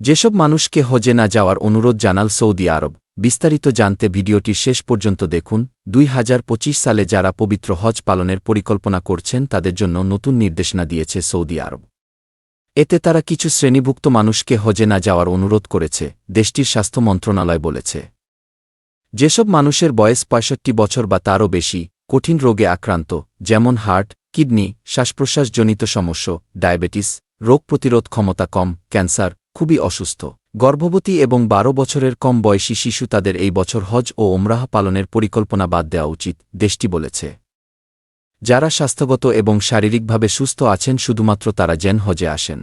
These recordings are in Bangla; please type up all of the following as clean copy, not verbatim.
যেসব মানুষকে হজে না যাওয়ার অনুরোধ জানাল সৌদি আরব, বিস্তারিত জানতে ভিডিওটির শেষ পর্যন্ত দেখুন। ২০২৫ সালে যারা পবিত্র হজ পালনের পরিকল্পনা করছেন তাদের জন্য নতুন নির্দেশনা দিয়েছে সৌদি আরব। এতে তারা কিছু শ্রেণীভুক্ত মানুষকে হজে না যাওয়ার অনুরোধ করেছে, দেশটির স্বাস্থ্য মন্ত্রণালয় বলেছে। যেসব মানুষের বয়স ৬৫ বছর বা তারও বেশি, কঠিন রোগে আক্রান্ত, যেমন হার্ট, কিডনি, শ্বাসপ্রশ্বাসজনিত সমস্যা, ডায়াবেটিস, রোগ প্রতিরোধ ক্ষমতা কম, ক্যান্সার, খুবই অসুস্থ, গর্ভবতী এবং ১২ বছরের কম বয়সী শিশু তাদের এই বছর হজ ও ওমরাহ পালনের পরিকল্পনা বাদ দেওয়া উচিত, দেশটি বলেছে। যারা স্বাস্থ্যগত এবং শারীরিকভাবে সুস্থ আছেন শুধুমাত্র তারা যেন হজে আসেন।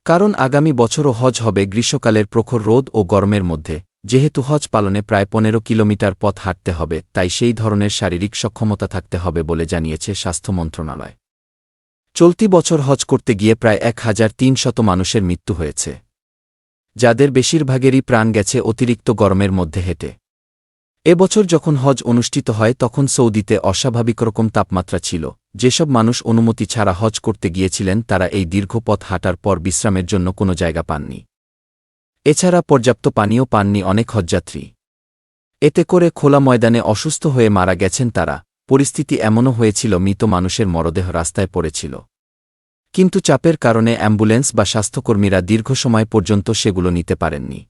কারণ আগামী বছরও হজ হবে গ্রীষ্মকালের প্রখর রোদ ও গরমের মধ্যে। যেহেতু হজ পালনে প্রায় ১৫ কিলোমিটার পথ হাঁটতে হবে, তাই সেই ধরনের শারীরিক সক্ষমতা থাকতে হবে বলে জানিয়েছে স্বাস্থ্য মন্ত্রণালয়। চলতি বছর হজ করতে গিয়ে প্রায় ১৩০০ মানুষের মৃত্যু হয়েছে, যাদের বেশিরভাগেরই প্রাণ গেছে অতিরিক্ত গরমের মধ্যে হেঁটে। এবছর যখন হজ অনুষ্ঠিত হয় তখন সৌদিতে অস্বাভাবিক রকম তাপমাত্রা ছিল। যেসব মানুষ অনুমতি ছাড়া হজ করতে গিয়েছিলেন তারা এই দীর্ঘ পথ হাঁটার পর বিশ্রামের জন্য কোনো জায়গা পাননি। এছাড়া পর্যাপ্ত পানিও পাননি অনেক হজযাত্রী। এতে করে খোলা ময়দানে অসুস্থ হয়ে মারা গেছেন তারা। পরিস্থিতি এমনও হয়েছিল মৃত মানুষের মরদেহ রাস্তায় পড়েছিল, কিন্তু চাপের কারণে অ্যাম্বুলেন্স বা স্বাস্থ্যকর্মীরা দীর্ঘ সময় পর্যন্ত সেগুলো নিতে পারেননি।